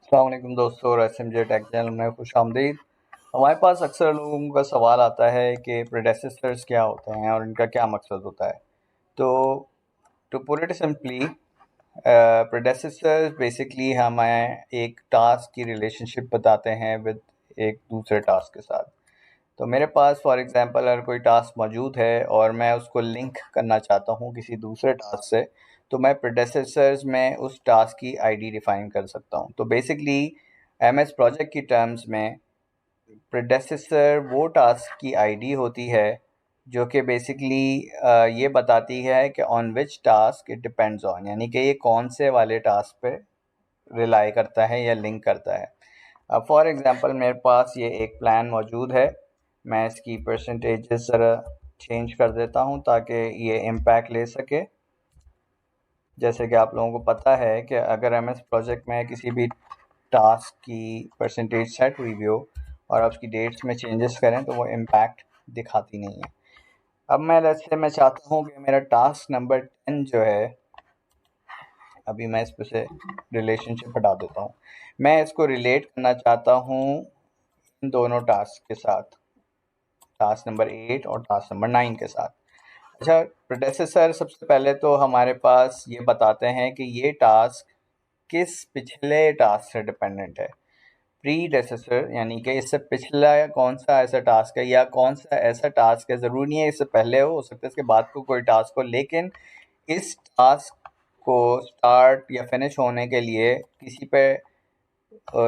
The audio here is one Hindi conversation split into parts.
अस्सलाम वालेकुम दोस्तों और SMJ टेक चैनल में खुश आमदीद। हमारे पास अक्सर लोगों का सवाल आता है कि प्रेडेसेसर्स क्या होते हैं और इनका क्या मकसद होता है। तो to put it simply, predecessors basically हमें एक टास्क की रिलेशनशिप बताते हैं विद एक दूसरे टास्क के साथ। तो मेरे पास फॉर एग्जांपल अगर कोई टास्क मौजूद है और मैं उसको लिंक करना चाहता हूँ किसी दूसरे टास्क से, तो मैं प्रेडेसेसर्स में उस टास्क की आईडी डिफाइन कर सकता हूँ। तो बेसिकली MS प्रोजेक्ट की टर्म्स में प्रेडेसेसर वो टास्क की आईडी होती है जो कि बेसिकली ये बताती है कि on which task it depends on, यानी कि ये कौन से वाले टास्क पे रिलाई करता है या लिंक करता है। अब फॉर एग्जांपल मेरे पास ये एक प्लान मौजूद है। मैं इसकी परसेंटेजेस ज़रा चेंज कर देता हूँ ताकि ये इम्पैक्ट ले सके। जैसे कि आप लोगों को पता है कि अगर MS प्रोजेक्ट में किसी भी टास्क की परसेंटेज सेट हुई भी हो और आप उसकी डेट्स में चेंजेस करें तो वो इम्पैक्ट दिखाती नहीं है। अब मैं चाहता हूँ कि मेरा टास्क नंबर 10 जो है, अभी मैं इस पे से रिलेशनशिप हटा देता हूँ। मैं इसको रिलेट करना चाहता हूँ इन दोनों टास्क के साथ, टास्क नंबर 8 और टास्क नंबर 9 के साथ। अच्छा, प्रेडेसेसर सबसे पहले तो हमारे पास ये बताते हैं कि ये टास्क किस पिछले टास्क से डिपेंडेंट है। प्रीडेसेसर यानी कि इससे पिछला कौन सा ऐसा टास्क है या कौन सा ऐसा टास्क है, ज़रूरी नहीं है इससे पहले हो सकता है इसके बाद को कोई टास्क हो, लेकिन इस टास्क को स्टार्ट या फिनिश होने के लिए किसी पे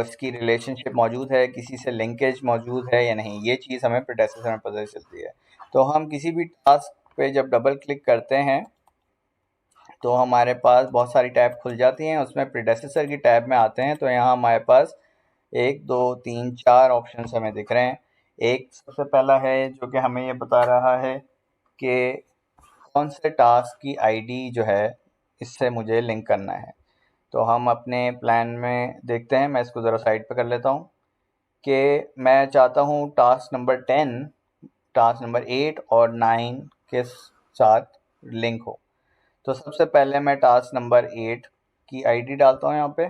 इसकी रिलेशनशिप मौजूद है, किसी से लिंकेज मौजूद है या नहीं, ये चीज़ हमें प्रेडेसेसर में पता चलती है। तो हम किसी भी टास्क पे जब डबल क्लिक करते हैं तो हमारे पास बहुत सारी टैब खुल जाती हैं, उसमें प्रेडेसेसर की टैब में आते हैं तो यहाँ हमारे पास 1 2 3 4 ऑप्शंस हमें दिख रहे हैं। एक सबसे पहला है जो कि हमें ये बता रहा है कि कौन से टास्क की आईडी जो है इससे मुझे लिंक करना है। तो हम अपने प्लान में देखते हैं, मैं इसको ज़रा साइड पे कर लेता हूँ कि मैं चाहता हूँ टास्क नंबर 10 टास्क नंबर 8 और 9 के साथ लिंक हो। तो सबसे पहले मैं टास्क नंबर 8 की आईडी डालता हूँ यहाँ पे,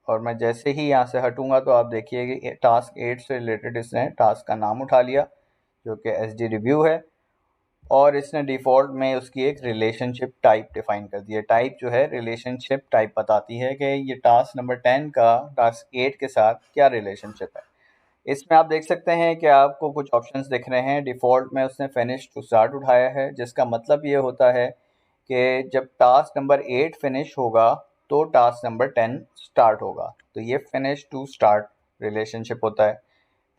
और मैं जैसे ही यहाँ से हटूँगा तो आप देखिए कि टास्क 8 से रिलेटेड इसने टास्क का नाम उठा लिया जो कि SD रिव्यू है, और इसने डिफ़ॉल्ट में उसकी एक रिलेशनशिप टाइप डिफ़ाइन कर दी है। टाइप जो है रिलेशनशिप टाइप बताती है कि ये टास्क नंबर 10 का टास्क 8 के साथ क्या रिलेशनशिप है। इसमें आप देख सकते हैं कि आपको कुछ ऑप्शंस दिख रहे हैं। डिफ़ॉल्ट में उसने फिनिश टू स्टार्ट उठाया है, जिसका मतलब ये होता है कि जब टास्क नंबर 8 फिनिश होगा तो टास्क नंबर 10 स्टार्ट होगा। तो ये फिनिश टू स्टार्ट रिलेशनशिप होता है।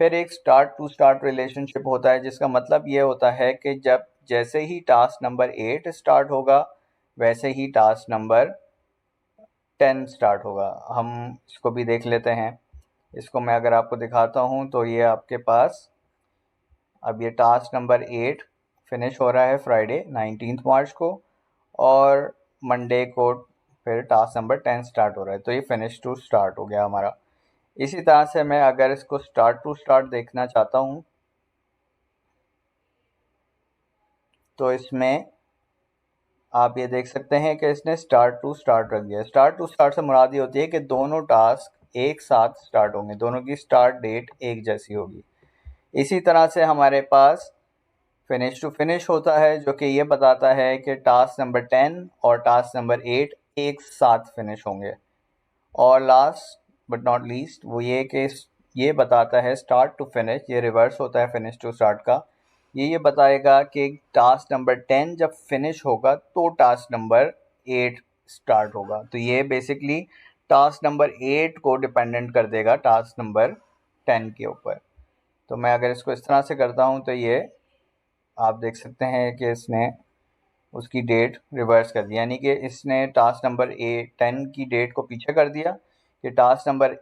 फिर एक स्टार्ट टू स्टार्ट रिलेशनशिप होता है, जिसका मतलब ये होता है कि जब जैसे ही टास्क नंबर 8 स्टार्ट होगा वैसे ही टास्क नंबर 10 स्टार्ट होगा। हम इसको भी देख लेते हैं। इसको मैं अगर आपको दिखाता हूँ तो ये आपके पास अब ये टास्क नंबर 8 फिनिश हो रहा है फ्राइडे 19 मार्च को, और मंडे को फिर टास्क नंबर 10 स्टार्ट हो रहा है। तो ये फिनिश टू स्टार्ट हो गया हमारा। इसी तरह से मैं अगर इसको स्टार्ट टू स्टार्ट देखना चाहता हूँ तो इसमें आप ये देख सकते हैं कि इसने स्टार्ट टू स्टार्ट रख दिया। स्टार्ट टू स्टार्ट से मुराद ये होती है कि दोनों टास्क एक साथ स्टार्ट होंगे, दोनों की स्टार्ट डेट एक जैसी होगी। इसी तरह से हमारे पास फिनिश टू फिनिश होता है जो कि ये बताता है कि टास्क नंबर 10 और टास्क नंबर 8 एक साथ फिनिश होंगे। और लास्ट बट नॉट लीस्ट वो ये बताता है स्टार्ट टू फिनिश, ये रिवर्स होता है फिनिश टू स्टार्ट का। ये बताएगा कि टास्क नंबर 10 जब फिनिश होगा तो टास्क नंबर 8 स्टार्ट होगा। तो ये बेसिकली टास्क नंबर 8 को डिपेंडेंट कर देगा टास्क नंबर 10 के ऊपर। तो मैं अगर इसको इस तरह से करता हूँ तो ये आप देख सकते हैं कि इसने उसकी डेट रिवर्स कर दी, यानी कि इसने टास्क नंबर 10 की डेट को पीछे कर दिया कि टास्क नंबर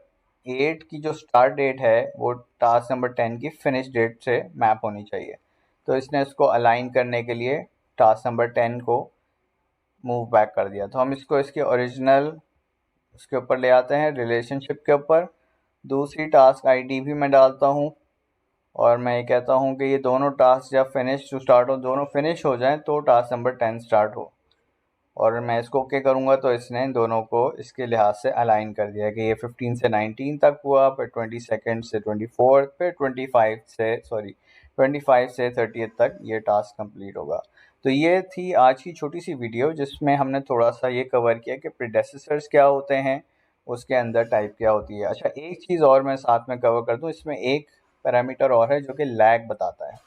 8 की जो स्टार्ट डेट है वो टास्क नंबर 10 की फिनिश डेट से मैप होनी चाहिए। तो इसने इसको अलाइन करने के लिए टास्क नंबर 10 को मूव बैक कर दिया। तो हम इसको इसके ओरिजिनल उसके ऊपर ले आते हैं, रिलेशनशिप के ऊपर। दूसरी टास्क आईडी भी मैं डालता हूँ और मैं ये कहता हूँ कि ये दोनों टास्क जब फिनिश टू स्टार्ट हो, दोनों फिनिश हो जाएं तो टास्क नंबर 10 स्टार्ट हो। और मैं इसको ओके करूँगा तो इसने इन दोनों को इसके लिहाज से अलाइन कर दिया कि ये 15 से 19 तक हुआ, फिर 22 से 24, फिर 25 से 30 तक ये टास्क कंप्लीट होगा। तो ये थी आज की छोटी सी वीडियो जिसमें हमने थोड़ा सा ये कवर किया कि प्रीडेसेसर्स क्या होते हैं, उसके अंदर टाइप क्या होती है। अच्छा, एक चीज़ और मैं साथ में कवर कर दूँ, इसमें एक पैरामीटर और है जो कि लैग बताता है।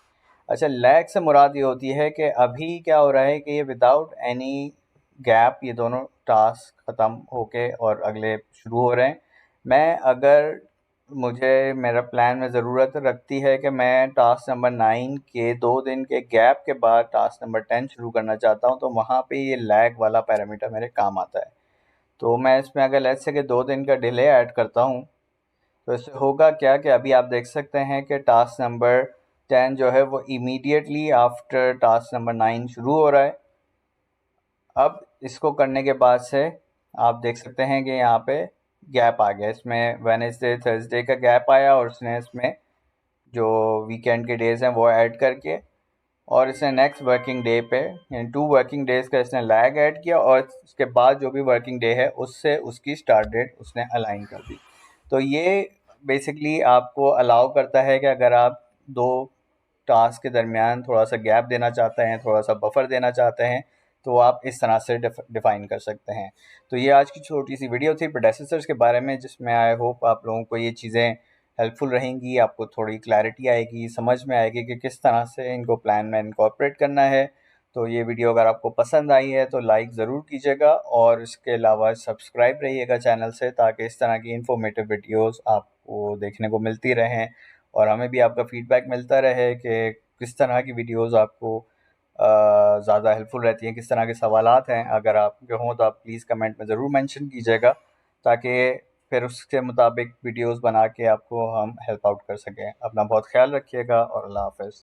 अच्छा, लैग से मुराद ये होती है कि अभी क्या हो रहा है कि ये विदाउट एनी गैप ये दोनों टास्क ख़त्म होके और अगले शुरू हो रहे हैं। मैं अगर मुझे मेरा प्लान में ज़रूरत रखती है कि मैं टास्क नंबर 9 के 2 दिन के गैप के बाद टास्क नंबर 10 शुरू करना चाहता हूँ, तो वहाँ पे ये लैग वाला पैरामीटर मेरे काम आता है। तो मैं इसमें अगर लेट्स से कि 2 दिन का डिले ऐड करता हूँ, तो इससे होगा क्या कि अभी आप देख सकते हैं कि टास्क नंबर 10 जो है वो इमीडिएटली आफ्टर टास्क नंबर 9 शुरू हो रहा है। अब इसको करने के बाद से आप देख सकते हैं कि यहाँ पे गैप आ गया, इसमें वेडनेसडे थर्सडे का गैप आया और उसने इसमें जो वीकेंड के डेज़ हैं वो ऐड करके और इसने नेक्स्ट वर्किंग डे पे यानी 2 वर्किंग डेज़ का इसने लैग ऐड किया और उसके बाद जो भी वर्किंग डे है उससे उसकी स्टार्ट डेट उसने अलाइन कर दी। तो ये बेसिकली आपको अलाउ करता है कि अगर आप 2 टास्क के दरमियान थोड़ा-सा गैप देना चाहते हैं, थोड़ा-सा बफर देना चाहते हैं, तो आप इस तरह से डिफ़ाइन कर सकते हैं। तो ये आज की छोटी-सी वीडियो थी प्रेडेसेसर्स के बारे में, जिसमें आई होप आप लोगों को ये चीज़ें हेल्पफुल रहेंगी, आपको थोड़ी क्लैरिटी आएगी, समझ में आएगी कि किस तरह से इनको प्लान में इनकॉर्पोरेट करना है। तो ये वीडियो अगर आपको पसंद आई है तो लाइक ज़रूर कीजिएगा और इसके अलावा सब्सक्राइब रहिएगा चैनल से, ताकि इस तरह की इन्फॉर्मेटिव वीडियोस आपको देखने को मिलती रहें और हमें भी आपका फीडबैक मिलता रहे कि किस तरह की वीडियोस आपको ज़्यादा हेल्पफुल रहती हैं, किस तरह के सवालात हैं। अगर आपके हों तो आप प्लीज़ कमेंट में ज़रूर मेंशन कीजिएगा, ताकि फिर उसके मुताबिक वीडियोस बना के आपको हम हेल्प आउट कर सकें। अपना बहुत ख्याल रखिएगा और अल्लाह हाफ़िज़।